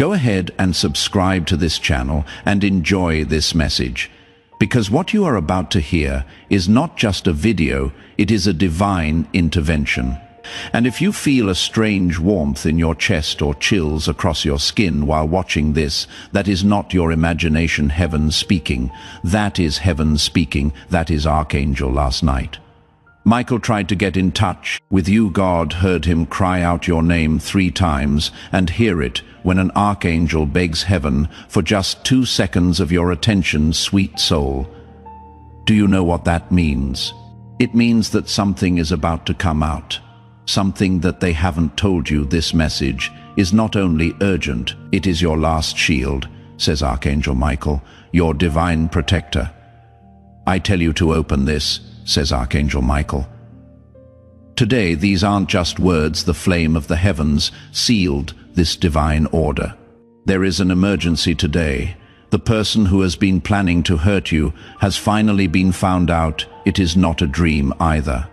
Go ahead and subscribe to this channel and enjoy this message. Because what you are about to hear is not just a video, it is a divine intervention. And if you feel a strange warmth in your chest or chills across your skin while watching this, that is not your imagination heaven speaking. That is heaven speaking. That is Archangel last night. Michael tried to get in touch with you. God heard him cry out your name 3 times and hear it when an archangel begs heaven for just 2 seconds of your attention, sweet soul. Do you know what that means? It means that something is about to come out. Something that they haven't told you. This message is not only urgent, it is your last shield, says Archangel Michael, your divine protector. I tell you to open this, says Archangel Michael. Today, these aren't just words. The flame of the heavens sealed this divine order. There is an emergency today. The person who has been planning to hurt you has finally been found out. It is not a dream either.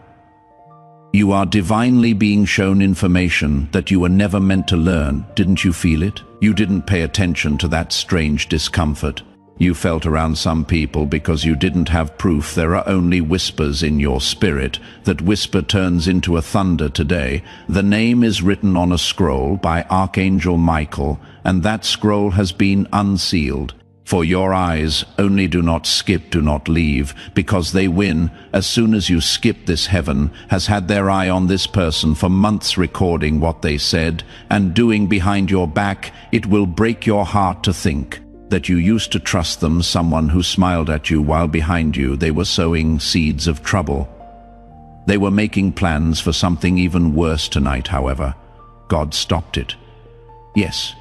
You are divinely being shown information that you were never meant to learn. Didn't you feel it? You didn't pay attention to that strange discomfort. You felt around some people because you didn't have proof. There are only whispers in your spirit. That whisper turns into a thunder today. The name is written on a scroll by Archangel Michael, and that scroll has been unsealed. For your eyes only do not skip, do not leave, because they win. As soon as you skip, this heaven has had their eye on this person for months, recording what they said and doing behind your back. It will break your heart to think that you used to trust them, someone who smiled at you while behind you they were sowing seeds of trouble. They were making plans for something even worse tonight, however. God stopped it. Yes.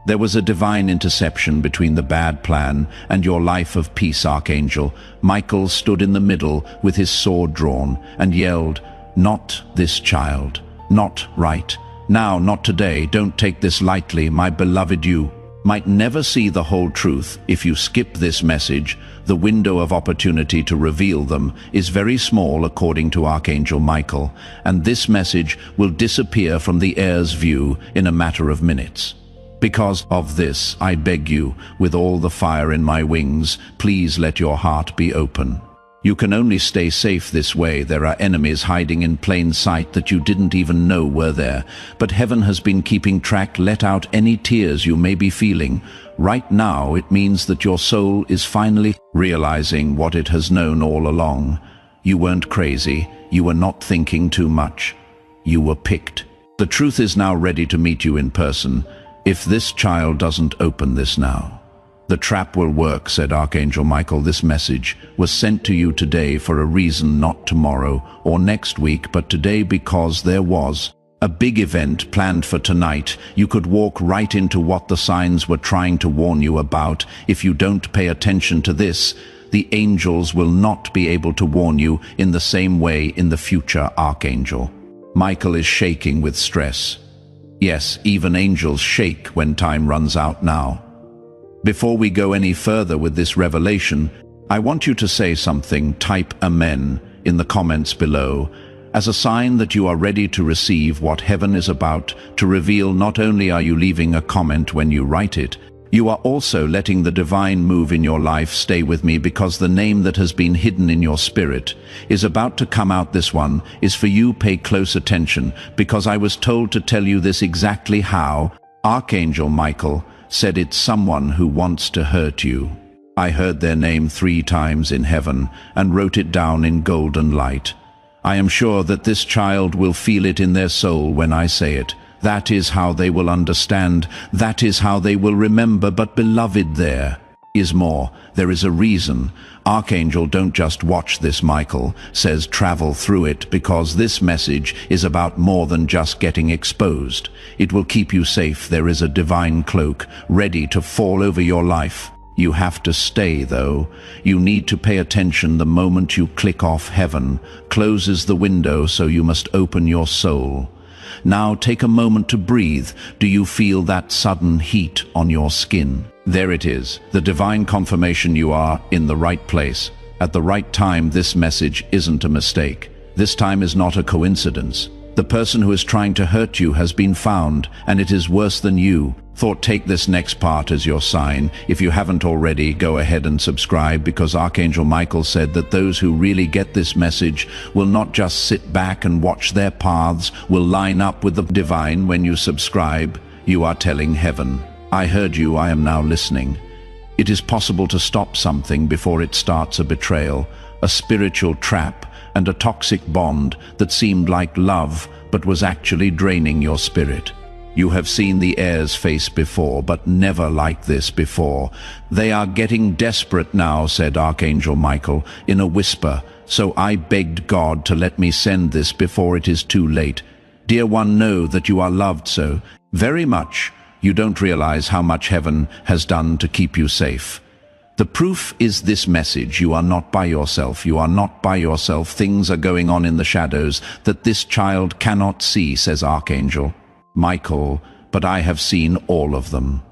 There was a divine interception between the bad plan and your life of peace, Archangel. Michael stood in the middle with his sword drawn and yelled, "Not this child. Not right. Now, not today. Don't take this lightly. My beloved, you might never see the whole truth if you skip this message. The window of opportunity to reveal them is very small, according to Archangel Michael, and this message will disappear from the air's view in a matter of minutes. Because of this, I beg you, with all the fire in my wings, please let your heart be open. You can only stay safe this way. There are enemies hiding in plain sight that you didn't even know were there. But heaven has been keeping track. Let out any tears you may be feeling. Right now, it means that your soul is finally realizing what it has known all along. You weren't crazy. You were not thinking too much. You were picked. The truth is now ready to meet you in person. If this child doesn't open this now, the trap will work, said Archangel Michael. This message was sent to you today for a reason, not tomorrow or next week, but today, because there was a big event planned for tonight. You could walk right into what the signs were trying to warn you about. If you don't pay attention to this, the angels will not be able to warn you in the same way in the future, Archangel. Michael is shaking with stress. Yes, even angels shake when time runs out now. Before we go any further with this revelation, I want you to say something. Type Amen in the comments below as a sign that you are ready to receive what heaven is about to reveal. Not only are you leaving a comment when you write it, you are also letting the divine move in your life. Stay with me, because the name that has been hidden in your spirit is about to come out. This one is for you. Pay close attention, because I was told to tell you this exactly how. Archangel Michael said it's someone who wants to hurt you. I heard their name 3 times in heaven and wrote it down in golden light. I am sure that this child will feel it in their soul when I say it. That is how they will understand. That is how they will remember. But beloved, there is more. There is a reason. Archangel, don't just watch this. Michael says travel through it, because this message is about more than just getting exposed. It will keep you safe. There is a divine cloak ready to fall over your life. You have to stay, though. You need to pay attention. The moment you click off, heaven closes the window, so you must open your soul. Now take a moment to breathe. Do you feel that sudden heat on your skin? There it is, the divine confirmation. You are in the right place at the right time. This message isn't a mistake. This time is not a coincidence. The person who is trying to hurt you has been found, and it is worse than you. Thought take this next part as your sign. If you haven't already, go ahead and subscribe, because Archangel Michael said that those who really get this message will not just sit back and watch their paths, will line up with the divine. When you subscribe, you are telling heaven, I heard you, I am now listening. It is possible to stop something before it starts a betrayal, a spiritual trap, and a toxic bond that seemed like love but was actually draining your spirit. You have seen the air's face before, but never like this before. They are getting desperate now, said Archangel Michael in a whisper, so I begged God to let me send this before it is too late. Dear one, know that you are loved so very much. You don't realize how much heaven has done to keep you safe. The proof is this message. You are not by yourself. You are not by yourself. Things are going on in the shadows that this child cannot see, says Archangel Michael, but I have seen all of them.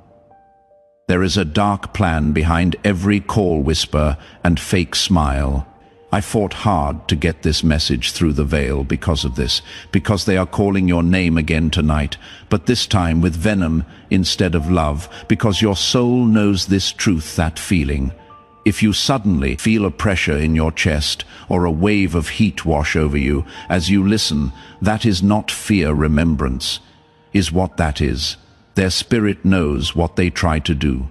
There is a dark plan behind every call whisper and fake smile. I fought hard to get this message through the veil because of this, because they are calling your name again tonight, but this time with venom instead of love, because your soul knows this truth, that feeling. If you suddenly feel a pressure in your chest or a wave of heat wash over you as you listen, that is not fear. Remembrance is what that is. Their spirit knows what they try to do.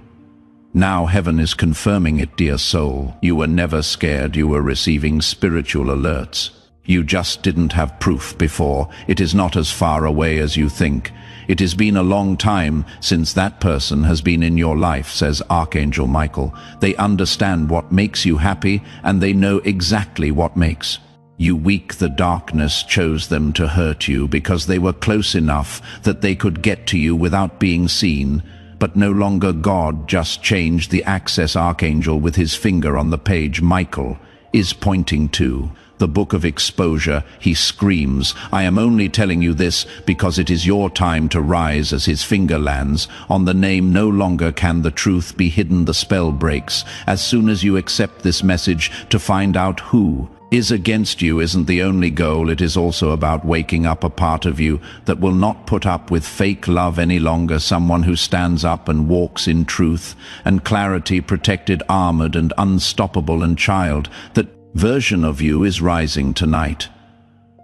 Now heaven is confirming it, dear soul. You were never scared. You were receiving spiritual alerts. You just didn't have proof before. It is not as far away as you think. It has been a long time since that person has been in your life, says Archangel Michael. They understand what makes you happy, and they know exactly what makes you weak. The darkness chose them to hurt you because they were close enough that they could get to you without being seen. But no longer. God just changed the access. Archangel with his finger on the page Michael is pointing to the book of exposure. He screams, I am only telling you this because it is your time to rise. As his finger lands on the name, no longer can the truth be hidden. The spell breaks as soon as you accept this message. To find out who is against you isn't the only goal. It is also about waking up a part of you that will not put up with fake love any longer. Someone who stands up and walks in truth and clarity, protected, armored, and unstoppable. And child, that version of you is rising tonight.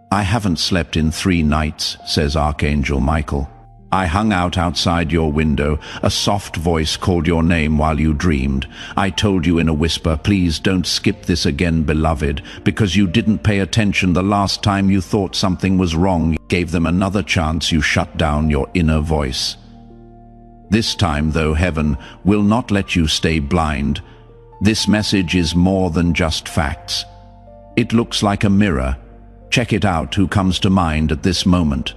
I haven't slept in 3 nights, says Archangel Michael. I hung out outside your window. A soft voice called your name while you dreamed. I told you in a whisper, please don't skip this again, beloved, because you didn't pay attention the last time you thought something was wrong. You gave them another chance. You shut down your inner voice. This time, though, heaven will not let you stay blind. This message is more than just facts. It looks like a mirror. Check it out. Who comes to mind at this moment?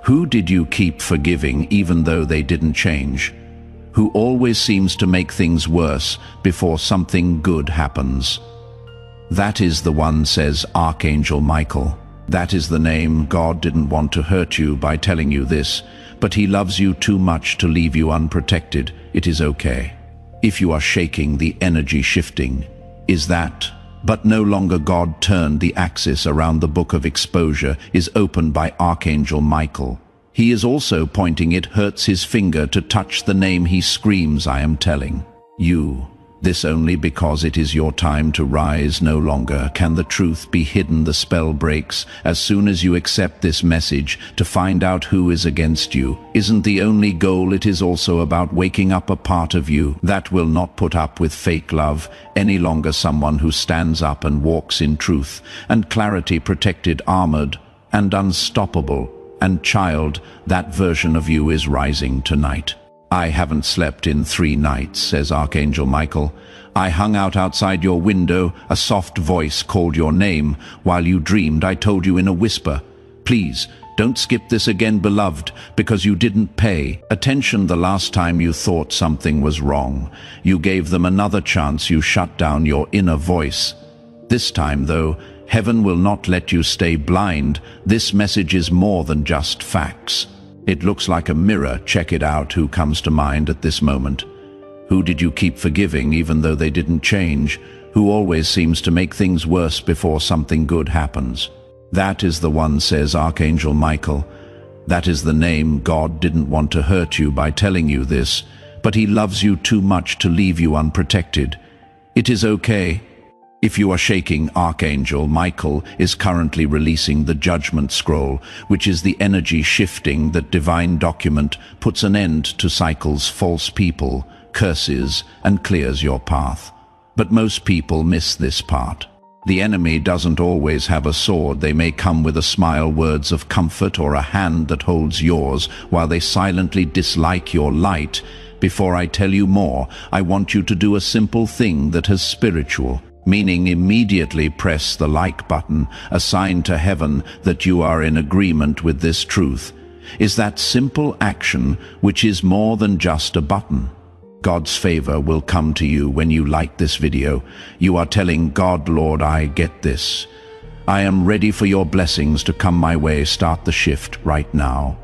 Who did you keep forgiving even though they didn't change? Who always seems to make things worse before something good happens? That is the one, says Archangel Michael. That is the name. God didn't want to hurt you by telling you this, but he loves you too much to leave you unprotected. It is okay. If you are shaking, the energy shifting is that. But no longer. God turned the axis around the book of exposure is opened by Archangel Michael. He is also pointing. It hurts his finger to touch the name. He screams, I am telling you this only because it is your time to rise. No longer can the truth be hidden. The spell breaks as soon as you accept this message. To find out who is against you isn't the only goal. It is also about waking up a part of you that will not put up with fake love any longer. Someone who stands up and walks in truth and clarity, protected, armored, and unstoppable. And child, that version of you is rising tonight. I haven't slept in 3 nights, says Archangel Michael. I hung out outside your window. A soft voice called your name while you dreamed. I told you in a whisper, please don't skip this again, beloved, because you didn't pay attention the last time you thought something was wrong. You gave them another chance. You shut down your inner voice. This time, though, heaven will not let you stay blind. This message is more than just facts. It looks like a mirror. Check it out. Who comes to mind at this moment? Who did you keep forgiving even though they didn't change? Who always seems to make things worse before something good happens? That is the one, says Archangel Michael. That is the name. God didn't want to hurt you by telling you this, but He loves you too much to leave you unprotected. It is okay. If you are shaking, Archangel Michael is currently releasing the Judgment Scroll, which is the energy shifting that divine document puts an end to cycles, false people, curses, and clears your path. But most people miss this part. The enemy doesn't always have a sword. They may come with a smile, words of comfort, or a hand that holds yours while they silently dislike your light. Before I tell you more, I want you to do a simple thing that is spiritual, meaning immediately press the like button, a sign to heaven that you are in agreement with this truth. Is that simple action, which is more than just a button. God's favor will come to you when you like this video. You are telling God, Lord, I get this. I am ready for your blessings to come my way. Start the shift right now.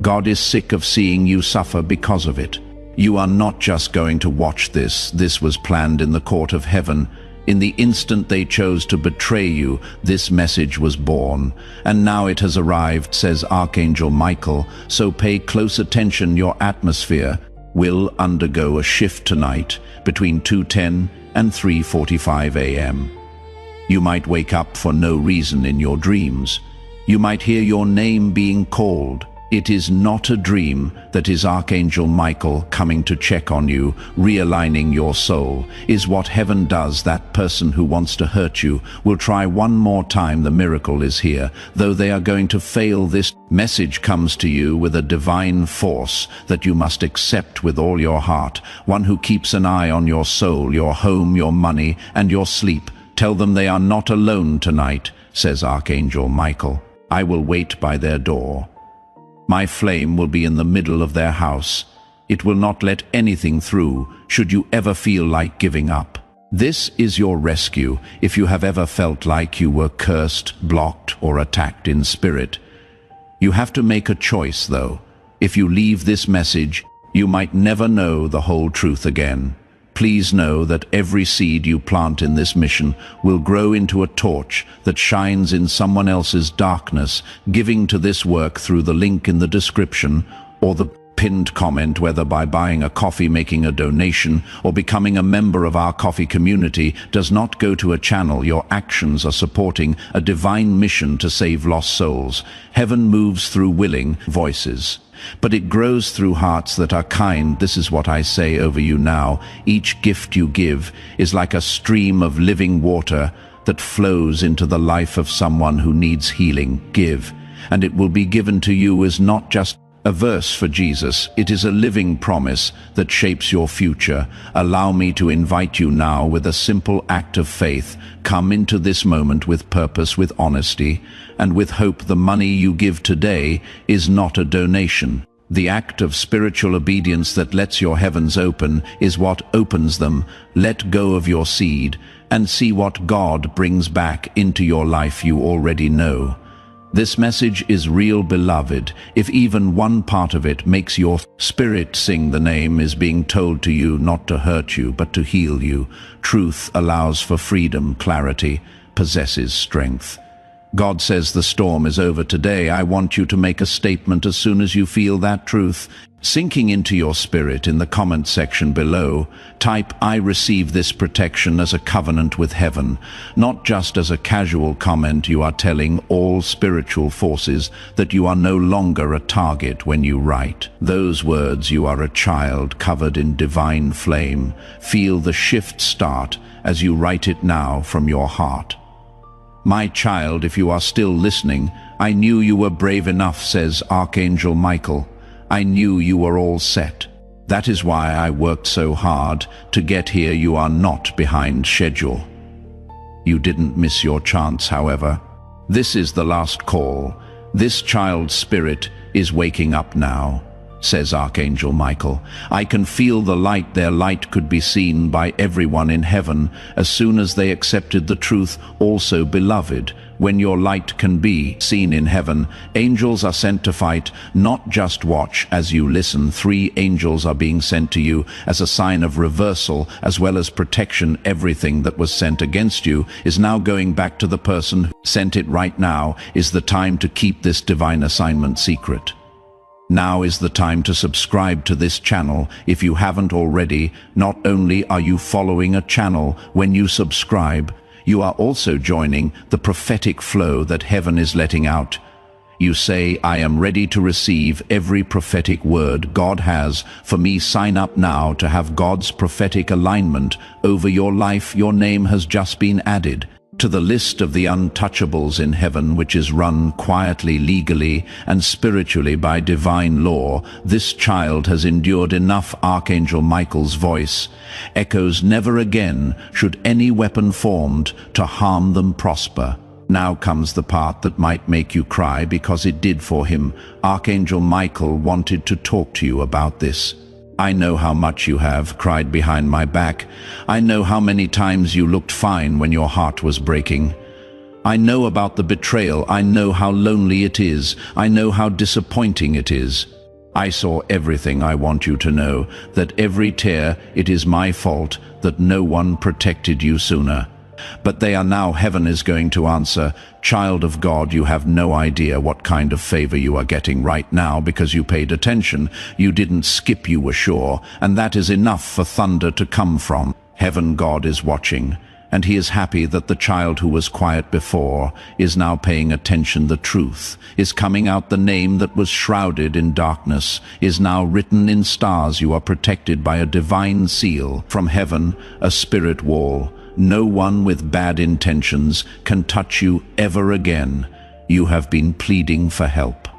God is sick of seeing you suffer because of it. You are not just going to watch this. This was planned in the court of heaven. In the instant they chose to betray you, this message was born. And now it has arrived, says Archangel Michael, so pay close attention. Your atmosphere will undergo a shift tonight between 2:10 and 3:45 a.m. You might wake up for no reason in your dreams. You might hear your name being called. It is not a dream. That is Archangel Michael coming to check on you, realigning your soul. Is what heaven does. That person who wants to hurt you will try one more time. The miracle is here. Though they are going to fail, this message comes to you with a divine force that you must accept with all your heart. One who keeps an eye on your soul, your home, your money, and your sleep. Tell them they are not alone tonight, says Archangel Michael. I will wait by their door. My flame will be in the middle of their house. It will not let anything through, should you ever feel like giving up. This is your rescue if you have ever felt like you were cursed, blocked, or attacked in spirit. You have to make a choice, though. If you leave this message, you might never know the whole truth again. Please know that every seed you plant in this mission will grow into a torch that shines in someone else's darkness. Giving to this work through the link in the description or the pinned comment, whether by buying a coffee, making a donation, or becoming a member of our coffee community, does not go to a channel. Your actions are supporting a divine mission to save lost souls. Heaven moves through willing voices, but it grows through hearts that are kind. This is what I say over you now. Each gift you give is like a stream of living water that flows into the life of someone who needs healing. Give, and it will be given to you is not just a verse for Jesus. It is a living promise that shapes your future. Allow me to invite you now with a simple act of faith. Come into this moment with purpose, with honesty, and with hope. The money you give today is not a donation. The act of spiritual obedience that lets your heavens open is what opens them. Let go of your seed and see what God brings back into your life. You already know. This message is real, beloved. If even one part of it makes your spirit sing, the name is being told to you not to hurt you, but to heal you. Truth allows for freedom. Clarity possesses strength. God says the storm is over today. I want you to make a statement as soon as you feel that truth sinking into your spirit. In the comment section below, type, I receive this protection as a covenant with heaven. Not just as a casual comment. You are telling all spiritual forces that you are no longer a target when you write those words. You are a child covered in divine flame. Feel the shift start as you write it now from your heart. My child, if you are still listening, I knew you were brave enough, says Archangel Michael. I knew you were all set. That is why I worked so hard to get here. You are not behind schedule. You didn't miss your chance, however. This is the last call. This child's spirit is waking up now, says Archangel Michael. I can feel the light. Their light could be seen by everyone in heaven as soon as they accepted the truth. Also, beloved, when your light can be seen in heaven, angels are sent to fight, not just watch as you listen. 3 angels are being sent to you as a sign of reversal as well as protection. Everything that was sent against you is now going back to the person who sent it. Right now is the time to keep this divine assignment secret. Now is the time to subscribe to this channel if you haven't already. Not only are you following a channel when you subscribe, you are also joining the prophetic flow that heaven is letting out. You say, I am ready to receive every prophetic word God has for me. Sign up now to have God's prophetic alignment over your life. Your name has just been added to the list of the untouchables in heaven, which is run quietly, legally, and spiritually by divine law. This child has endured enough. Archangel Michael's voice echoes, never again should any weapon formed to harm them prosper. Now comes the part that might make you cry, because it did for him. Archangel Michael wanted to talk to you about this. I know how much you have cried behind my back. I know how many times you looked fine when your heart was breaking. I know about the betrayal. I know how lonely it is. I know how disappointing it is. I saw everything. I want you to know that every tear, it is my fault that no one protected you sooner. But they are now. Heaven is going to answer. Child of God, you have no idea what kind of favor you are getting right now, because you paid attention. You didn't skip, you were sure, and that is enough for thunder to come from. Heaven, God is watching, and he is happy that the child who was quiet before is now paying attention. The truth is coming out. The name that was shrouded in darkness is now written in stars. You are protected by a divine seal from heaven, a spirit wall. No one with bad intentions can touch you ever again. You have been pleading for help.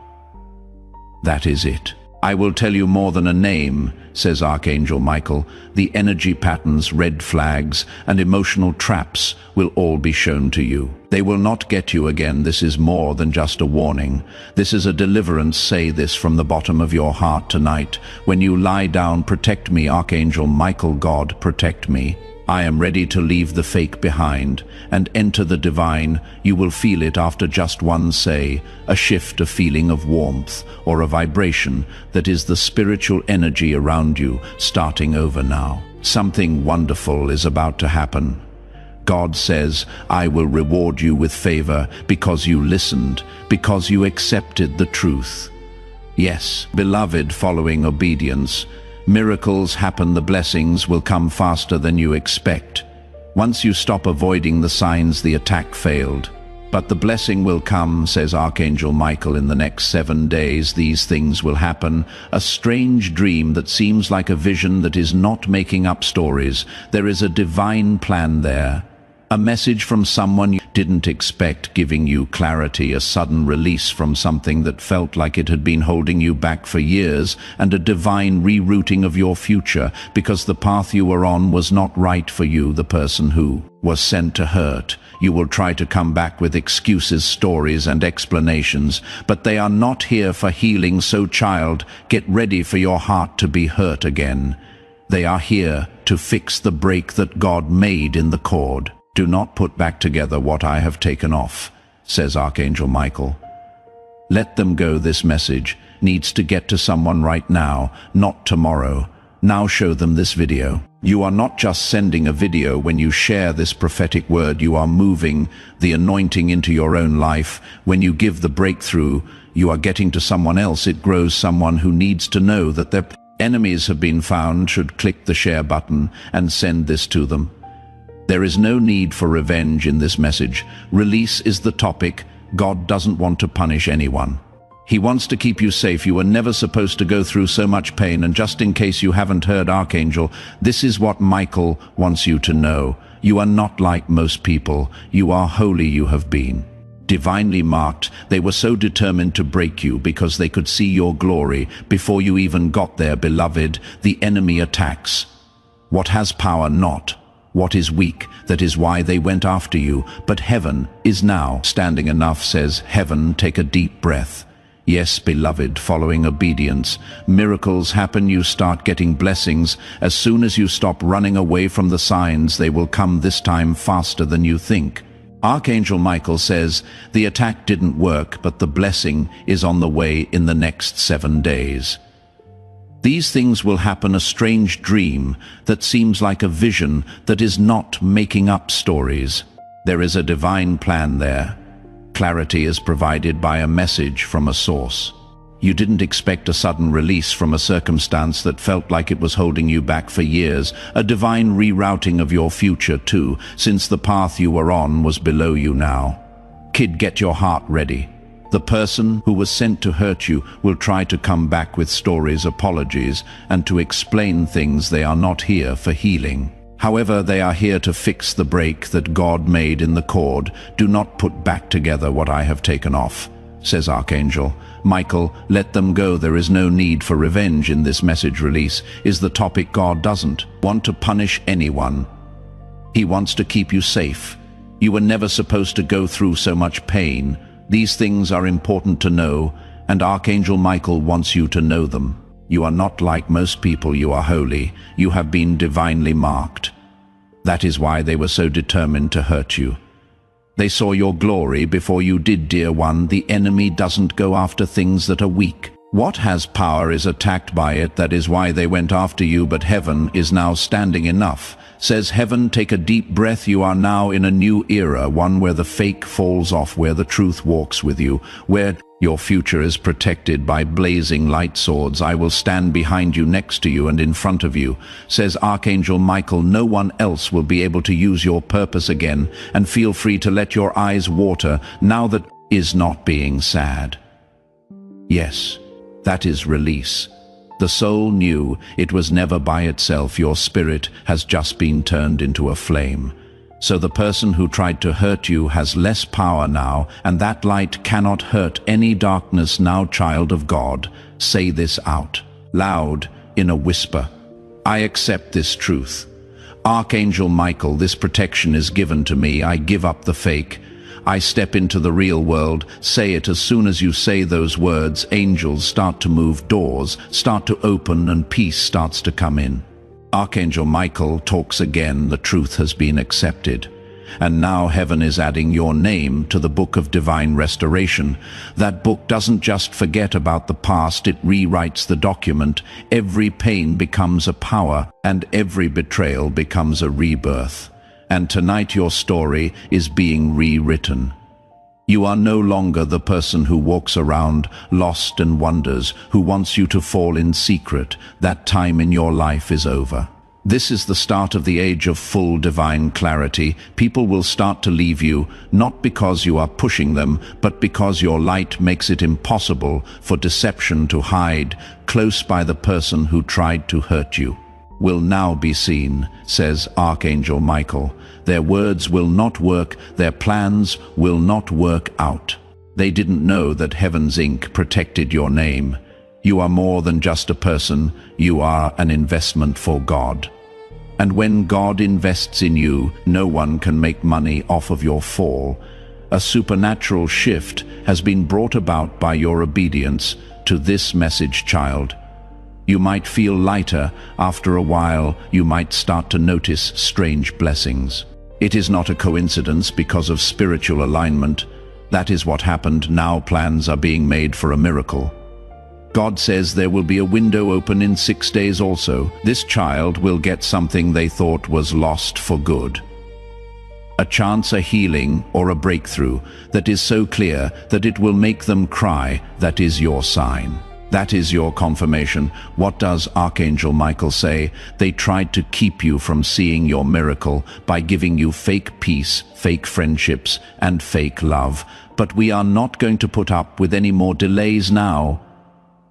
That is it. I will tell you more than a name, says Archangel Michael. The energy patterns, red flags, and emotional traps will all be shown to you. They will not get you again. This is more than just a warning. This is a deliverance. Say this from the bottom of your heart tonight. When you lie down, protect me, Archangel Michael. God, protect me. I am ready to leave the fake behind and enter the divine. You will feel it after just one say, a shift, a feeling of warmth, or a vibration that is the spiritual energy around you starting over now. Something wonderful is about to happen. God says, I will reward you with favor because you listened, because you accepted the truth. Yes, beloved, following obedience, miracles happen. The blessings will come faster than you expect. Once you stop avoiding the signs, the attack failed. But the blessing will come, says Archangel Michael, in the next 7 days. These things will happen. A strange dream that seems like a vision that is not making up stories. There is a divine plan there. A message from someone you didn't expect, giving you clarity, a sudden release from something that felt like it had been holding you back for years, and a divine rerouting of your future, because the path you were on was not right for you. The person who was sent to hurt you will try to come back with excuses, stories, and explanations, but they are not here for healing. So, child, get ready for your heart to be hurt again. They are here to fix the break that God made in the cord. Do not put back together what I have taken off, says Archangel Michael. Let them go. This message needs to get to someone right now, not tomorrow. Now show them this video. You are not just sending a video. When you share this prophetic word, you are moving the anointing into your own life. When you give the breakthrough, you are getting to someone else. It grows. Someone who needs to know that their enemies have been found should click the share button and send this to them. There is no need for revenge in this message. Release is the topic. God doesn't want to punish anyone. He wants to keep you safe. You were never supposed to go through so much pain. And just in case you haven't heard, Archangel, this is what Michael wants you to know. You are not like most people. You are holy. You have been divinely marked. They were so determined to break you because they could see your glory before you even got there. Beloved, the enemy attacks what has power, not what is weak. That is why they went after you. But heaven is now standing. Enough, says heaven. Take a deep breath. Yes, beloved, following obedience, miracles happen. You start getting blessings. As soon as you stop running away from the signs, they will come, this time faster than you think. Archangel Michael says the attack didn't work, but the blessing is on the way in the next 7 days. These things will happen. A strange dream that seems like a vision that is not making up stories. There is a divine plan there. Clarity is provided by a message from a source. You didn't expect a sudden release from a circumstance that felt like it was holding you back for years, a divine rerouting of your future too, since the path you were on was below you now. Kid, get your heart ready. The person who was sent to hurt you will try to come back with stories, apologies, and to explain things. They are not here for healing. However, they are here to fix the break that God made in the cord. Do not put back together what I have taken off, says Archangel. Michael, let them go. There is no need for revenge in this message release. Is the topic God doesn't want to punish anyone. He wants to keep you safe. You were never supposed to go through so much pain. These things are important to know, and Archangel Michael wants you to know them. You are not like most people. You are holy. You have been divinely marked. That is why they were so determined to hurt you. They saw your glory before you did, dear one. The enemy doesn't go after things that are weak. What has power is attacked by it. That is why they went after you, but heaven is now standing enough. Says heaven, take a deep breath. You are now in a new era, one where the fake falls off, where the truth walks with you, where your future is protected by blazing light swords. I will stand behind you, next to you, and in front of you, says Archangel Michael. No one else will be able to use your purpose again, and feel free to let your eyes water now that is not being sad. Yes, that is release. The soul knew it was never by itself. Your spirit has just been turned into a flame. So the person who tried to hurt you has less power now, and that light cannot hurt any darkness now. Child of God, say this out loud in a whisper. I accept this truth. Archangel Michael, this protection is given to me. I give up the fake. I step into the real world. Say it. As soon as you say those words, angels start to move, doors start to open, and peace starts to come in. Archangel Michael talks again. The truth has been accepted. And now heaven is adding your name to the book of divine restoration. That book doesn't just forget about the past, it rewrites the document. Every pain becomes a power, and every betrayal becomes a rebirth. And tonight your story is being rewritten. You are no longer the person who walks around lost and wonders, who wants you to fall in secret. That time in your life is over. This is the start of the age of full divine clarity. People will start to leave you, not because you are pushing them, but because your light makes it impossible for deception to hide. Close by, the person who tried to hurt you will now be seen, says Archangel Michael. Their words will not work, their plans will not work out. They didn't know that heaven's ink protected your name. You are more than just a person, you are an investment for God. And when God invests in you, no one can make money off of your fall. A supernatural shift has been brought about by your obedience to this message, child. You might feel lighter. After a while, you might start to notice strange blessings. It is not a coincidence because of spiritual alignment. That is what happened. Now plans are being made for a miracle. God says there will be a window open in 6 days also. This child will get something they thought was lost for good. A chance, a healing, or a breakthrough that is so clear that it will make them cry. That is your sign. That is your confirmation. What does Archangel Michael say? They tried to keep you from seeing your miracle by giving you fake peace, fake friendships, and fake love. But we are not going to put up with any more delays now.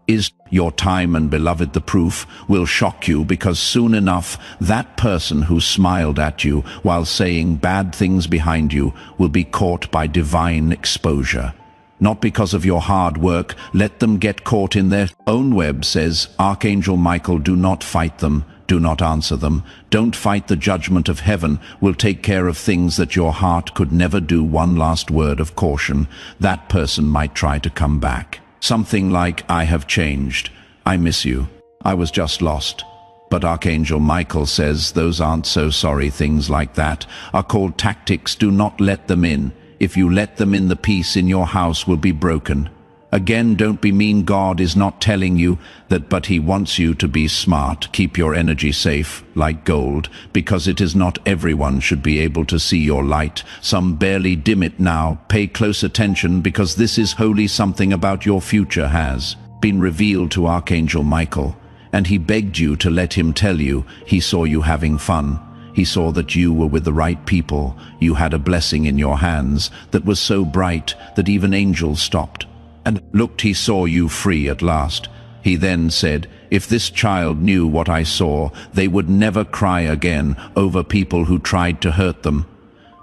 Is your time, and beloved, the proof will shock you, because soon enough that person who smiled at you while saying bad things behind you will be caught by divine exposure. Not because of your hard work. Let them get caught in their own web, says Archangel Michael. Do not fight them. Do not answer them. Don't fight. The judgment of heaven will take care of things that your heart could never do. One last word of caution. That person might try to come back. Something like, I have changed. I miss you. I was just lost. But Archangel Michael says those aren't so sorry. Things like that are called tactics. Do not let them in. If you let them in, the peace in your house will be broken. Again, don't be mean. God is not telling you that, but He wants you to be smart. Keep your energy safe, like gold, because it is not everyone should be able to see your light. Some barely dim it now. Pay close attention, because this is holy. Something about your future has been revealed to Archangel Michael, and he begged you to let him tell you he saw you having fun. He saw that you were with the right people. You had a blessing in your hands that was so bright that even angels stopped. And looked, he saw you free at last. He then said, if this child knew what I saw, they would never cry again over people who tried to hurt them.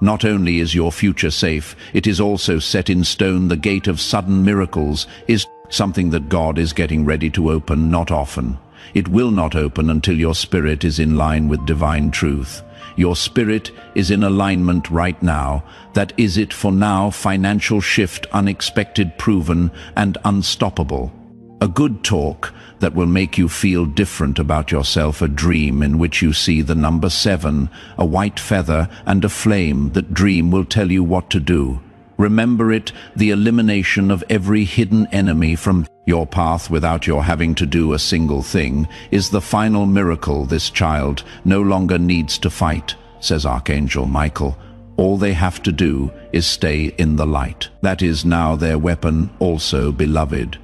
Not only is your future safe, it is also set in stone. The gate of sudden miracles is something that God is getting ready to open, not often. It will not open until your spirit is in line with divine truth. Your spirit is in alignment right now. That is it for now. Financial shift, unexpected, proven, and unstoppable. A good talk that will make you feel different about yourself. A dream in which you see the number 7, a white feather, and a flame. That dream will tell you what to do. Remember it, the elimination of every hidden enemy from your path without your having to do a single thing is the final miracle. This child no longer needs to fight, says Archangel Michael. All they have to do is stay in the light. That is now their weapon also, beloved.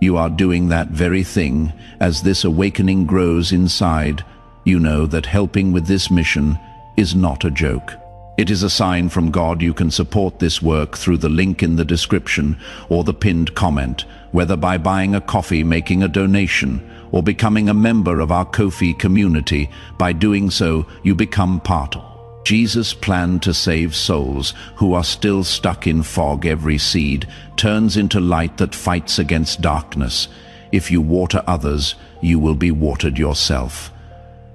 You are doing that very thing. As this awakening grows inside, you know that helping with this mission is not a joke. It is a sign from God. You can support this work through the link in the description or the pinned comment, whether by buying a coffee, making a donation, or becoming a member of our Ko-fi community. By doing so, you become part of Jesus' plan to save souls who are still stuck in fog. Every seed turns into light that fights against darkness. If you water others, you will be watered yourself.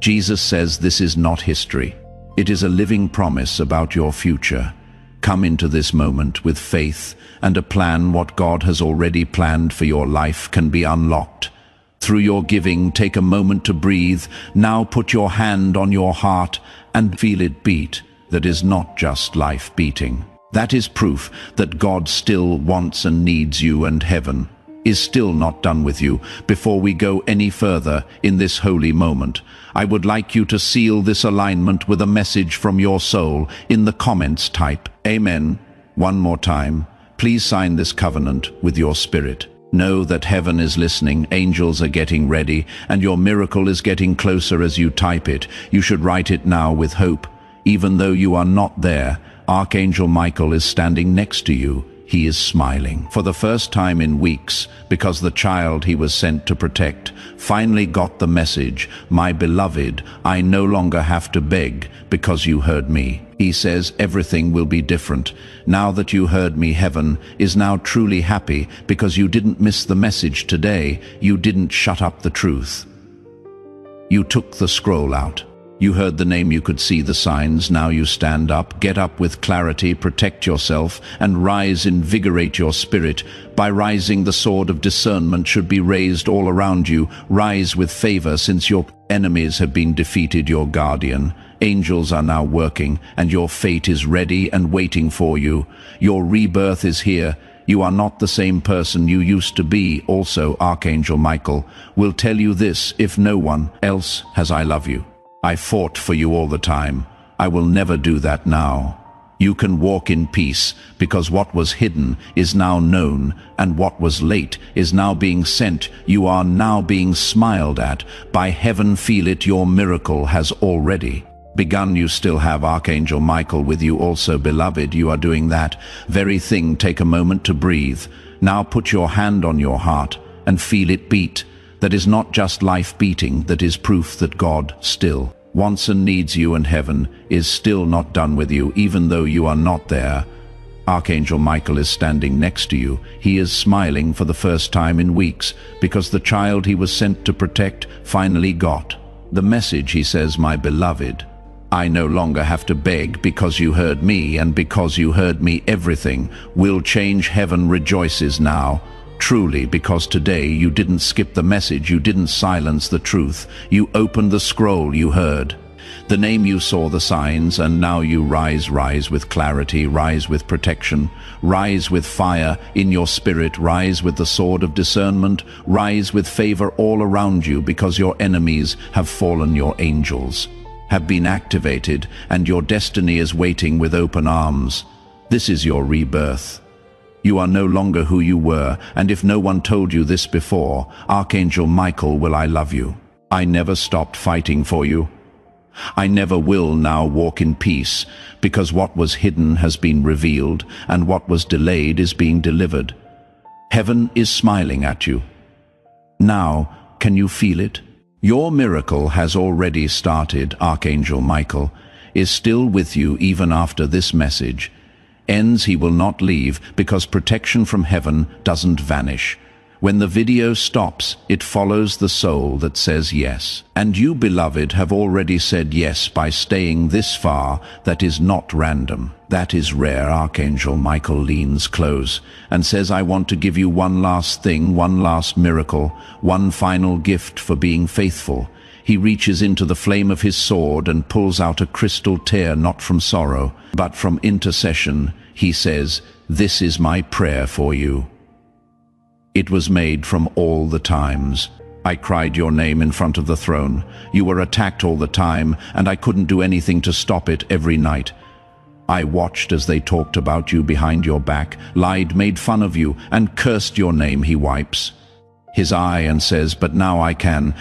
Jesus says this is not history. It is a living promise about your future. Come into this moment with faith and a plan. What God has already planned for your life can be unlocked. Through your giving, take a moment to breathe. Now put your hand on your heart and feel it beat. That is not just life beating. That is proof that God still wants and needs you, and heaven is still not done with you. Before we go any further in this holy moment, I would like you to seal this alignment with a message from your soul. In the comments, type Amen. One more time, please sign this covenant with your spirit. Know that heaven is listening, angels are getting ready, and your miracle is getting closer as you type it. You should write it now with hope. Even though you are not there, Archangel Michael is standing next to you. He is smiling for the first time in weeks, because the child he was sent to protect finally got the message. My beloved, I no longer have to beg because you heard me. He says everything will be different. Now that you heard me, heaven is now truly happy because you didn't miss the message today. You didn't shut up the truth. You took the scroll out. You heard the name, you could see the signs. Now you stand up, get up with clarity, protect yourself, and rise, invigorate your spirit. By rising, the sword of discernment should be raised all around you. Rise with favor, since your enemies have been defeated. Your guardian angels are now working, and your fate is ready and waiting for you. Your rebirth is here. You are not the same person you used to be. Also, Archangel Michael will tell you this: if no one else has, I love you. I fought for you all the time. I will never do that now. You can walk in peace, because what was hidden is now known, and what was late is now being sent. You are now being smiled at by heaven. Feel it, your miracle has already begun. You still have Archangel Michael with you also, beloved. You are doing that very thing. Take a moment to breathe. Now put your hand on your heart and feel it beat. That is not just life beating, that is proof that God still wants and needs you, and heaven is still not done with you, even though you are not there. Archangel Michael is standing next to you. He is smiling for the first time in weeks, because the child he was sent to protect finally got the message. He says, my beloved, I no longer have to beg because you heard me, and because you heard me, everything will change. Heaven rejoices now. Truly, because today you didn't skip the message, you didn't silence the truth. You opened the scroll, you heard the name, you saw the signs, and now you rise. Rise with clarity, rise with protection, rise with fire in your spirit, rise with the sword of discernment, rise with favor all around you, because your enemies have fallen. Your angels have been activated, and your destiny is waiting with open arms. This is your rebirth. You are no longer who you were, and if no one told you this before, Archangel Michael, will I love you. I never stopped fighting for you. I never will now walk in peace, because what was hidden has been revealed, and what was delayed is being delivered. Heaven is smiling at you. Now, can you feel it? Your miracle has already started. Archangel Michael is still with you even after this message. Ends he will not leave, because protection from heaven doesn't vanish. When the video stops, it follows the soul that says yes. And you, beloved, have already said yes by staying this far. That is not random. That is rare. Archangel Michael leans close and says, I want to give you one last thing, one last miracle, one final gift for being faithful. He reaches into the flame of his sword and pulls out a crystal tear, not from sorrow, but from intercession. He says, this is my prayer for you. It was made from all the times. I cried your name in front of the throne. You were attacked all the time, and I couldn't do anything to stop it every night. I watched as they talked about you behind your back, lied, made fun of you, and cursed your name. He wipes his eye and says, but now I can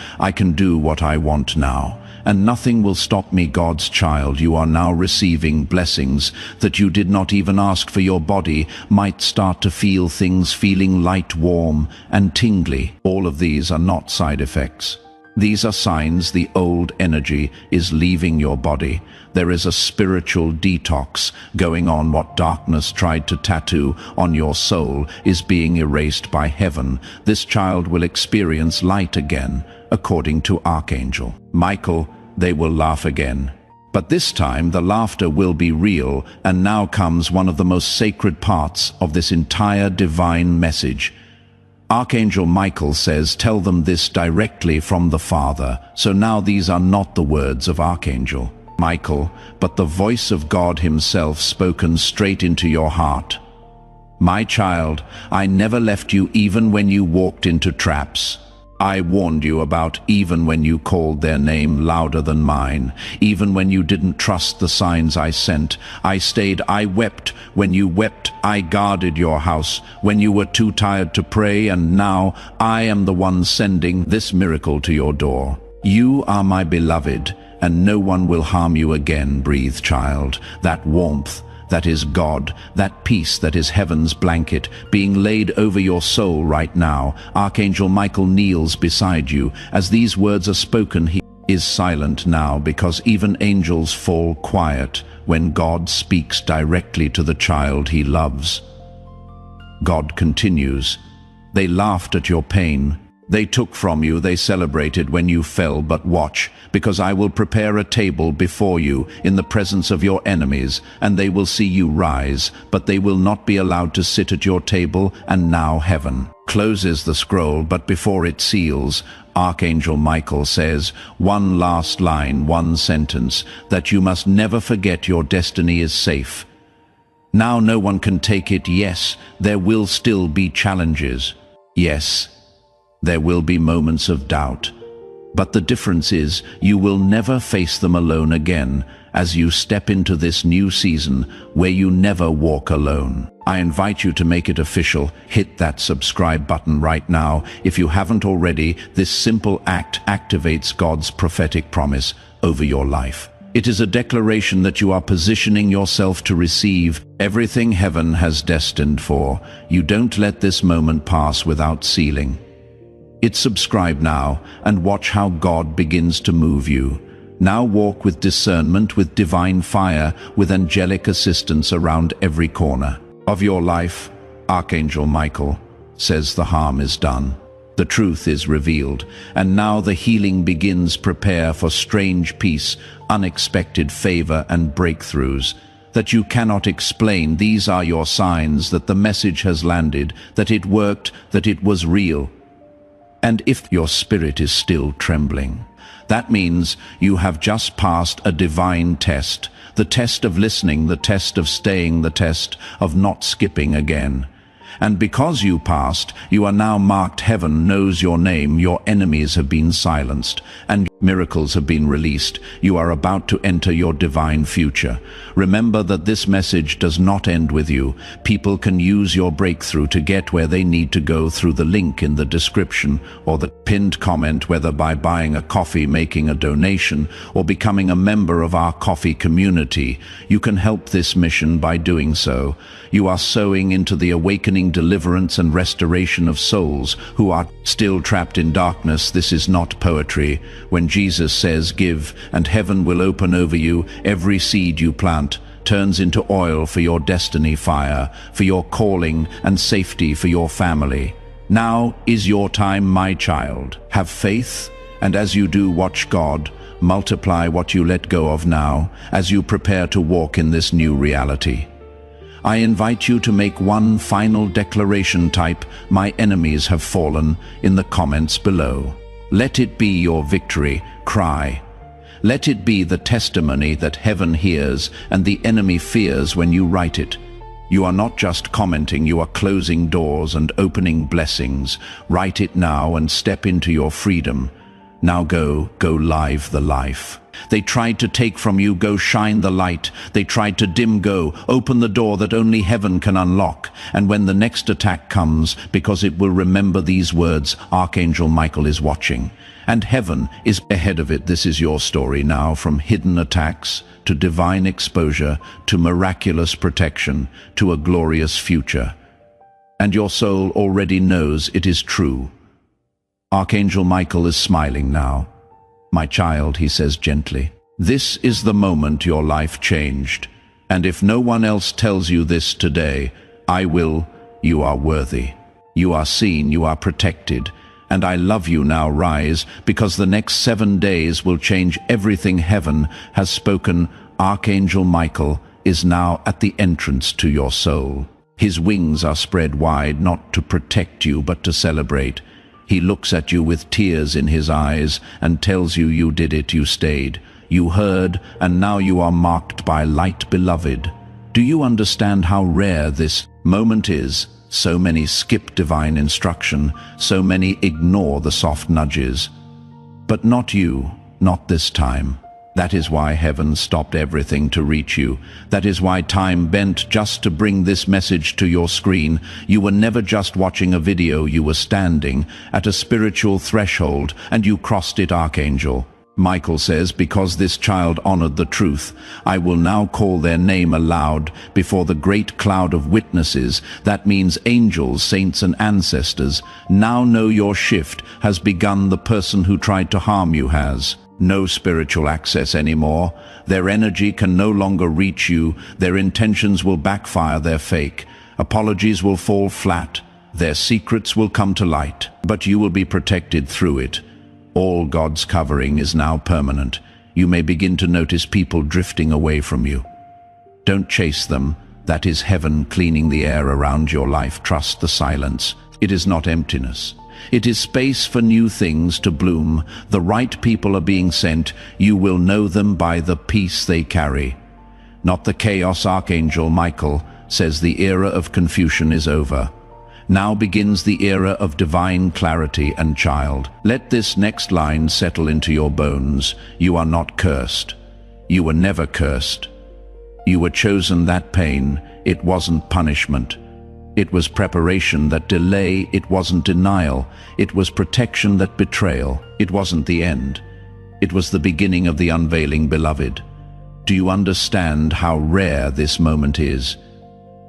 do what I want now, and nothing will stop me. God's child, you are now receiving blessings that you did not even ask for. Your body might start to feel things, feeling light, warm, and tingly. All of these are not side effects. These are signs the old energy is leaving your body. There is a spiritual detox going on. What darkness tried to tattoo on your soul is being erased by heaven. This child will experience light again, according to Archangel Michael. They will laugh again. But this time the laughter will be real, and now comes one of the most sacred parts of this entire divine message. Archangel Michael says, tell them this directly from the Father. So now these are not the words of Archangel Michael, but the voice of God himself spoken straight into your heart. My child, I never left you even when you walked into traps. I warned you about even when you called their name louder than mine, even when you didn't trust the signs I sent. I stayed, I wept when you wept, I guarded your house when you were too tired to pray, and now I am the one sending this miracle to your door. You are my beloved, and no one will harm you again. Breathe, child, that warmth. That is God, that peace that is heaven's blanket being laid over your soul right now. Archangel Michael kneels beside you. As these words are spoken, he is silent now, because even angels fall quiet when God speaks directly to the child he loves. God continues, they laughed at your pain. They took from you, they celebrated when you fell, but watch, because I will prepare a table before you in the presence of your enemies, and they will see you rise, but they will not be allowed to sit at your table. And now heaven closes the scroll, but before it seals, Archangel Michael says one last line, one sentence, that you must never forget. Your destiny is safe. Now no one can take it. Yes, there will still be challenges. Yes, there will be moments of doubt, but the difference is you will never face them alone again as you step into this new season where you never walk alone. I invite you to make it official. Hit that subscribe button right now if you haven't already. This simple act activates God's prophetic promise over your life. It is a declaration that you are positioning yourself to receive everything heaven has destined for. You don't let this moment pass without sealing. Subscribe now and watch how God begins to move you. Now walk with discernment, with divine fire, with angelic assistance around every corner of your life. Archangel Michael says the harm is done. The truth is revealed, and now the healing begins. Prepare for strange peace, unexpected favor, and breakthroughs that you cannot explain. These are your signs that the message has landed, that it worked, that it was real. And if your spirit is still trembling, that means you have just passed a divine test, the test of listening, the test of staying, the test of not skipping again. And because you passed, you are now marked. Heaven knows your name. Your enemies have been silenced, and Miracles have been released. You are about to enter your divine future. Remember that this message does not end with you. People can use your breakthrough to get where they need to go through the link in the description or the pinned comment, whether by buying a coffee, making a donation, or becoming a member of our coffee community. You can help this mission by doing so. You are sowing into the awakening, deliverance, and restoration of souls who are still trapped in darkness. This is not poetry. When Jesus says, "Give, and heaven will open over you," every seed you plant turns into oil for your destiny, fire for your calling, and safety for your family. Now is your time, my child. Have faith, and as you do, watch God multiply what you let go of now as you prepare to walk in this new reality. I invite you to make one final declaration. Type, "My enemies have fallen," in the comments below. Let it be your victory cry. Let it be the testimony that heaven hears and the enemy fears when you write it. You are not just commenting, you are closing doors and opening blessings. Write it now and step into your freedom. Now go live the life. They tried to take from you, go shine the light. They tried to dim, go open the door that only heaven can unlock. And when the next attack comes, because it will remember these words, Archangel Michael is watching, and heaven is ahead of it. This is your story now, from hidden attacks to divine exposure to miraculous protection to a glorious future. And your soul already knows it is true. Archangel Michael is smiling now. "My child," he says gently, "this is the moment your life changed. And if no one else tells you this today, I will. You are worthy. You are seen, you are protected. And I love you now. Rise, because the next 7 days will change everything heaven has spoken." Archangel Michael is now at the entrance to your soul. His wings are spread wide, not to protect you, but to celebrate. He looks at you with tears in his eyes and tells you, you did it, you stayed, you heard, and now you are marked by light, beloved. Do you understand how rare this moment is? So many skip divine instruction, so many ignore the soft nudges. But not you, not this time. That is why heaven stopped everything to reach you. That is why time bent just to bring this message to your screen. You were never just watching a video, you were standing at a spiritual threshold, and you crossed it. Archangel Michael says, "Because this child honored the truth, I will now call their name aloud before the great cloud of witnesses." That means angels, saints, and ancestors. Now know your shift has begun. The person who tried to harm you has no spiritual access anymore. Their energy can no longer reach you. Their intentions will backfire. They're fake. Apologies will fall flat. Their secrets will come to light. But you will be protected through it. All God's covering is now permanent. You may begin to notice people drifting away from you. Don't chase them. That is heaven cleaning the air around your life. Trust the silence. It is not emptiness. It is space for new things to bloom. The right people are being sent. You will know them by the peace they carry, not the chaos. Archangel Michael says the era of confusion is over. Now begins the era of divine clarity. And child, let this next line settle into your bones. You are not cursed. You were never cursed. You were chosen. That pain, it wasn't punishment. It was preparation. That delay, it wasn't denial. It was protection. That betrayal, it wasn't the end. It was the beginning of the unveiling, beloved. Do you understand how rare this moment is?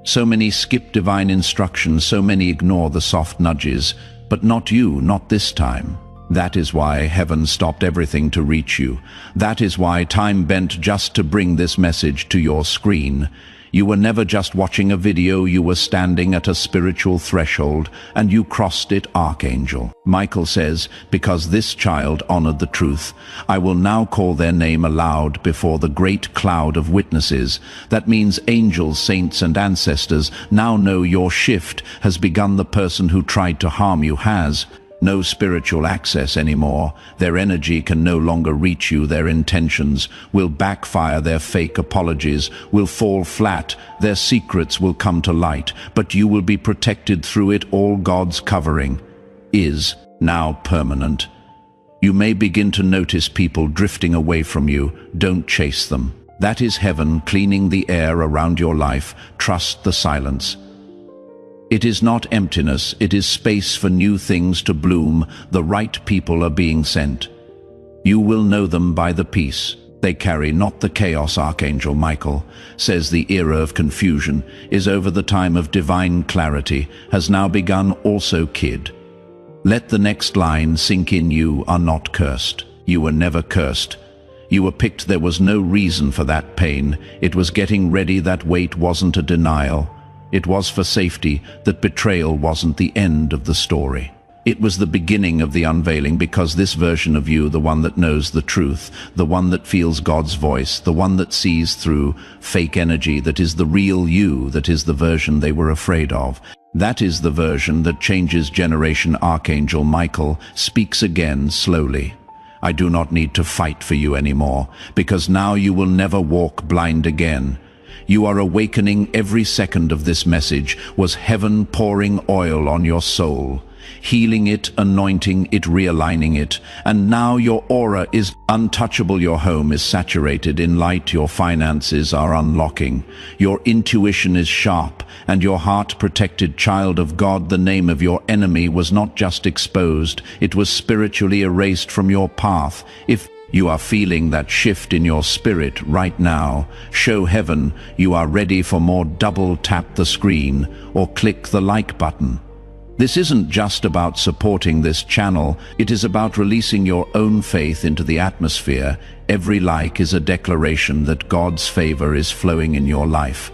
So many skip divine instructions, so many ignore the soft nudges, but not you, not this time. That is why heaven stopped everything to reach you. That is why time bent just to bring this message to your screen. You were never just watching a video, you were standing at a spiritual threshold, and you crossed it. Archangel Michael says, "Because this child honored the truth, I will now call their name aloud before the great cloud of witnesses." That means angels, saints, and ancestors now know your shift has begun. The person who tried to harm you has no spiritual access anymore. Their energy can no longer reach you. Their intentions will backfire. Their fake apologies will fall flat. Their secrets will come to light, but you will be protected through it. All God's covering is now permanent. You may begin to notice people drifting away from you. Don't chase them. That is heaven cleaning the air around your life. Trust the silence. It is not emptiness, it is space for new things to bloom. The right people are being sent. You will know them by the peace they carry, not the chaos. Archangel Michael says the era of confusion is over. The time of divine clarity has now begun. Also, kid, let the next line sink in. You are not cursed. You were never cursed. You were picked. There was no reason for that pain. It was getting ready. That weight wasn't a denial. It was for safety. That betrayal wasn't the end of the story. It was the beginning of the unveiling, because this version of you, the one that knows the truth, the one that feels God's voice, the one that sees through fake energy, that is the real you, that is the version they were afraid of. That is the version that changes generation. Archangel Michael speaks again slowly. I do not need to fight for you anymore, because now you will never walk blind again. You are awakening. Every second of this message was heaven pouring oil on your soul, healing it, anointing it, realigning it. And now your aura is untouchable. Your home is saturated in light. Your finances are unlocking. Your intuition is sharp and your heart protected. Child of God, the name of your enemy was not just exposed, it was spiritually erased from your path. If you are feeling that shift in your spirit right now, show heaven you are ready for more. Double tap the screen or click the like button. This isn't just about supporting this channel, it is about releasing your own faith into the atmosphere. Every like is a declaration that God's favor is flowing in your life.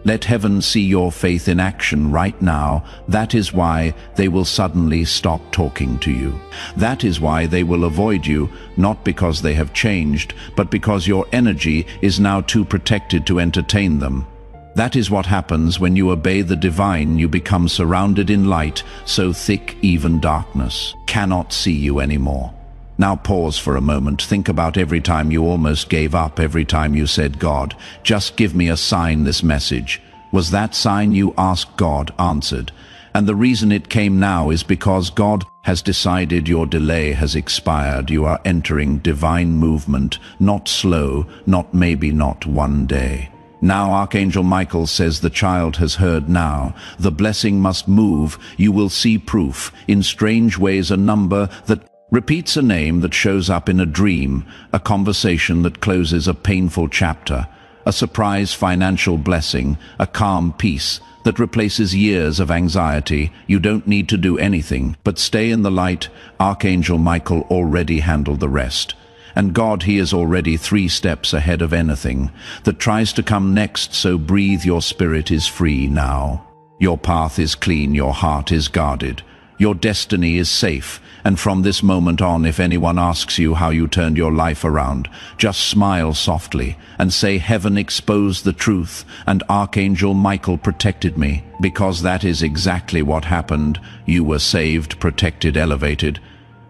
Let heaven see your faith in action right now. That is why they will suddenly stop talking to you. That is why they will avoid you, not because they have changed, but because your energy is now too protected to entertain them. That is what happens when you obey the divine. You become surrounded in light so thick even darkness cannot see you anymore. Now pause for a moment. Think about every time you almost gave up, every time you said, God, just give me a sign. This message was that sign you asked. God answered. And the reason it came now is because God has decided your delay has expired. You are entering divine movement, not slow, not maybe, not one day. Now Archangel Michael says the child has heard now. The blessing must move. You will see proof in strange ways. A number that repeats a name that shows up in a dream, a conversation that closes a painful chapter, a surprise financial blessing, a calm peace that replaces years of anxiety. You don't need to do anything but stay in the light. Archangel Michael already handled the rest. And God, he is already 3 steps ahead of anything that tries to come next. So breathe. Your spirit is free now. Your path is clean. Your heart is guarded. Your destiny is safe. And from this moment on, if anyone asks you how you turned your life around, just smile softly and say, heaven exposed the truth and Archangel Michael protected me. Because that is exactly what happened. You were saved, protected, elevated,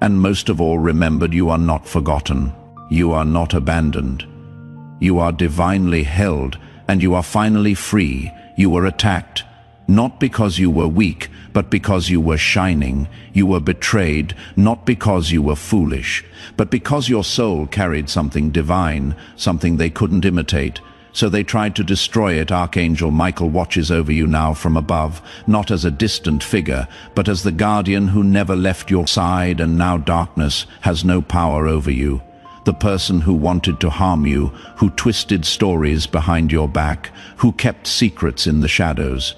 and most of all remembered. You are not forgotten. You are not abandoned. You are divinely held, and you are finally free. You were attacked, not because you were weak, but because you were shining. You were betrayed, not because you were foolish, but because your soul carried something divine, something they couldn't imitate. So they tried to destroy it. Archangel Michael watches over you now from above, not as a distant figure, but as the guardian who never left your side. And now darkness has no power over you. The person who wanted to harm you, who twisted stories behind your back, who kept secrets in the shadows,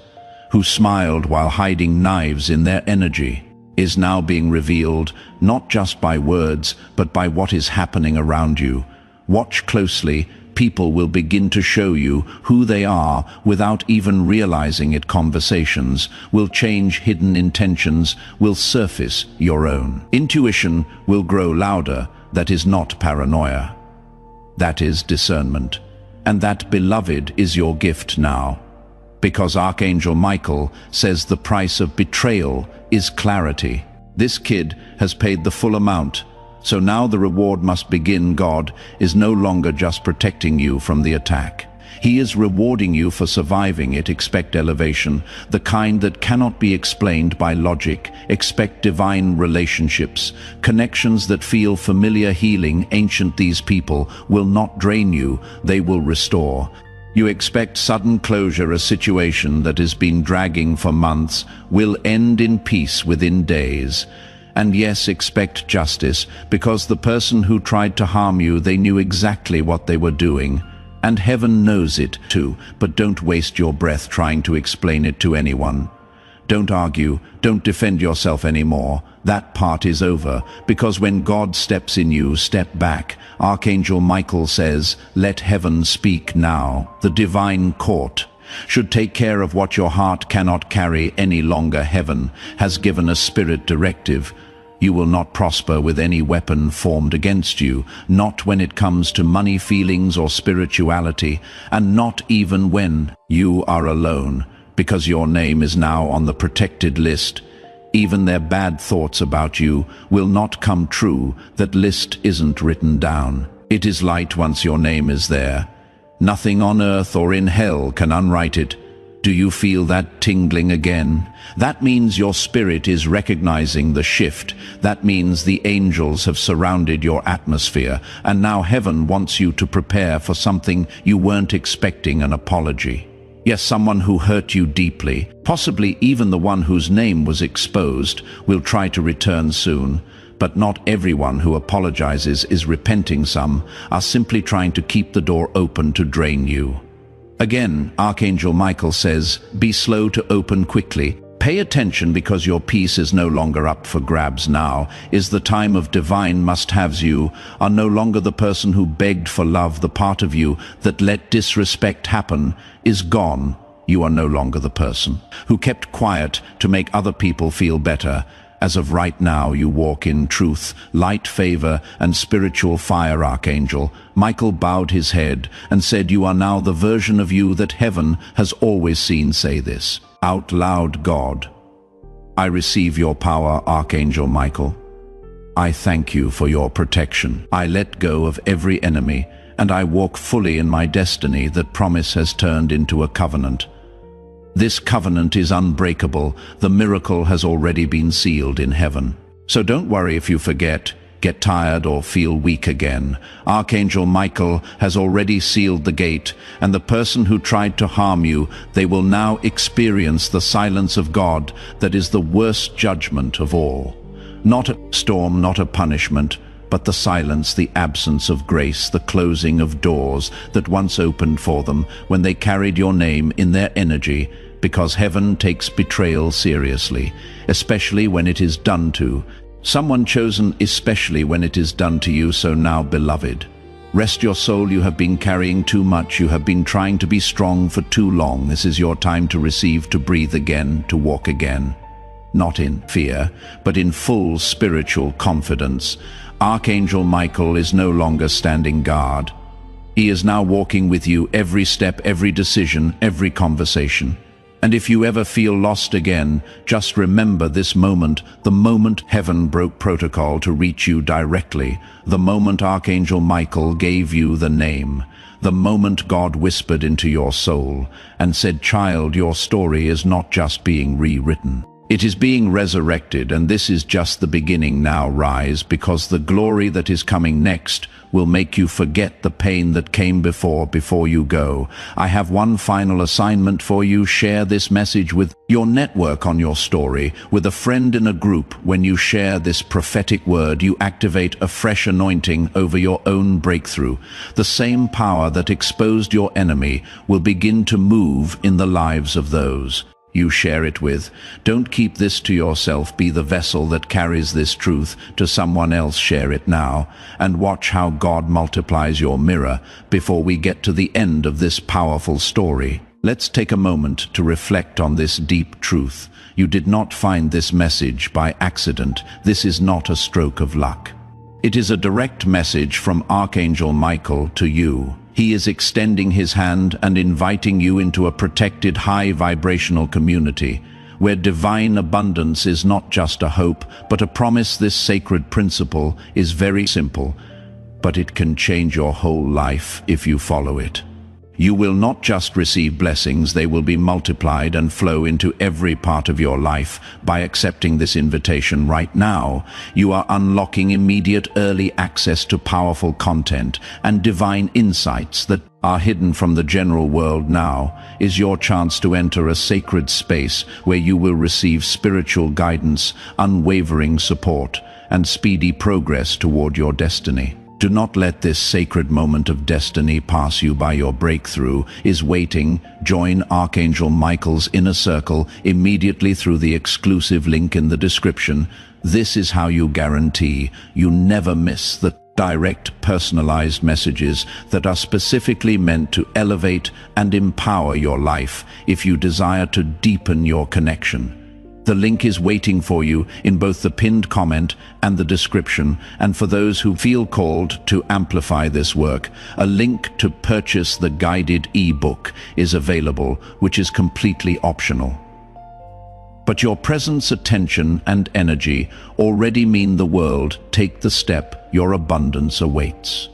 who smiled while hiding knives in their energy, is now being revealed, not just by words, but by what is happening around you. Watch closely. People will begin to show you who they are without even realizing it. Conversations will change. Hidden intentions will surface. Your own intuition will grow louder. That is not paranoia. That is discernment. And that, beloved, is your gift now. Because Archangel Michael says the price of betrayal is clarity. This kid has paid the full amount. So now the reward must begin. God is no longer just protecting you from the attack. He is rewarding you for surviving it. Expect elevation, the kind that cannot be explained by logic. Expect divine relationships, connections that feel familiar, healing. Ancient, these people will not drain you, they will restore. You expect sudden closure. A situation that has been dragging for months will end in peace within days. And yes, expect justice, because the person who tried to harm you, they knew exactly what they were doing. And heaven knows it too, but don't waste your breath trying to explain it to anyone. Don't argue, don't defend yourself anymore. That part is over, because when God steps in, you step back. Archangel Michael says, let heaven speak now. The divine court should take care of what your heart cannot carry any longer. Heaven has given a spirit directive. You will not prosper with any weapon formed against you, not when it comes to money, feelings, or spirituality, and not even when you are alone, because your name is now on the protected list. Even their bad thoughts about you will not come true. That list isn't written down. It is light once your name is there. Nothing on earth or in hell can unwrite it. Do you feel that tingling again? That means your spirit is recognizing the shift. That means the angels have surrounded your atmosphere, and now heaven wants you to prepare for something you weren't expecting: an apology. Yes, someone who hurt you deeply, possibly even the one whose name was exposed, will try to return soon. But not everyone who apologizes is repenting. Some are simply trying to keep the door open to drain you. Again, Archangel Michael says, be slow to open, quickly. Pay attention, because your peace is no longer up for grabs. Now is the time of divine must-haves. You are no longer the person who begged for love. The part of you that let disrespect happen is gone. You are no longer the person who kept quiet to make other people feel better. As of right now, you walk in truth, light, favor, and spiritual fire. Archangel Michael bowed his head and said, you are now the version of you that heaven has always seen. Say this out loud: God, I receive your power. Archangel Michael, I thank you for your protection. I let go of every enemy, and I walk fully in my destiny. That promise has turned into a covenant. This covenant is unbreakable. The miracle has already been sealed in heaven. So don't worry if you forget, get tired, or feel weak again. Archangel Michael has already sealed the gate, and the person who tried to harm you, they will now experience the silence of God. That is the worst judgment of all. Not a storm, not a punishment, but the silence, the absence of grace, the closing of doors that once opened for them when they carried your name in their energy. Because heaven takes betrayal seriously, especially when it is done to someone chosen, especially when it is done to you. So now, beloved, rest your soul. You have been carrying too much. You have been trying to be strong for too long. This is your time to receive, to breathe again, to walk again. Not in fear, but in full spiritual confidence. Archangel Michael is no longer standing guard. He is now walking with you every step, every decision, every conversation. And if you ever feel lost again, just remember this moment, the moment heaven broke protocol to reach you directly, the moment Archangel Michael gave you the name, the moment God whispered into your soul and said, child, your story is not just being rewritten. It is being resurrected, and this is just the beginning. Now rise, because the glory that is coming next will make you forget the pain that came before you go. I have one final assignment for you. Share this message with your network, on your story, with a friend, in a group. When you share this prophetic word, you activate a fresh anointing over your own breakthrough. The same power that exposed your enemy will begin to move in the lives of those you share it with. Don't keep this to yourself. Be the vessel that carries this truth to someone else. Share it now, and watch how God multiplies your mirror. Before we get to the end of this powerful story, let's take a moment to reflect on this deep truth. You did not find this message by accident. This is not a stroke of luck. It is a direct message from Archangel Michael to you. He is extending his hand and inviting you into a protected, high vibrational community where divine abundance is not just a hope, but a promise. This sacred principle is very simple, but it can change your whole life if you follow it. You will not just receive blessings, they will be multiplied and flow into every part of your life. By accepting this invitation right now, you are unlocking immediate early access to powerful content and divine insights that are hidden from the general world. Now is your chance to enter a sacred space where you will receive spiritual guidance, unwavering support, and speedy progress toward your destiny. Do not let this sacred moment of destiny pass you by. Your breakthrough is waiting. Join Archangel Michael's inner circle immediately through the exclusive link in the description. This is how you guarantee you never miss the direct, personalized messages that are specifically meant to elevate and empower your life if you desire to deepen your connection. The link is waiting for you in both the pinned comment and the description, and for those who feel called to amplify this work, a link to purchase the guided ebook is available, which is completely optional. But your presence, attention, and energy already mean the world. Take the step, your abundance awaits.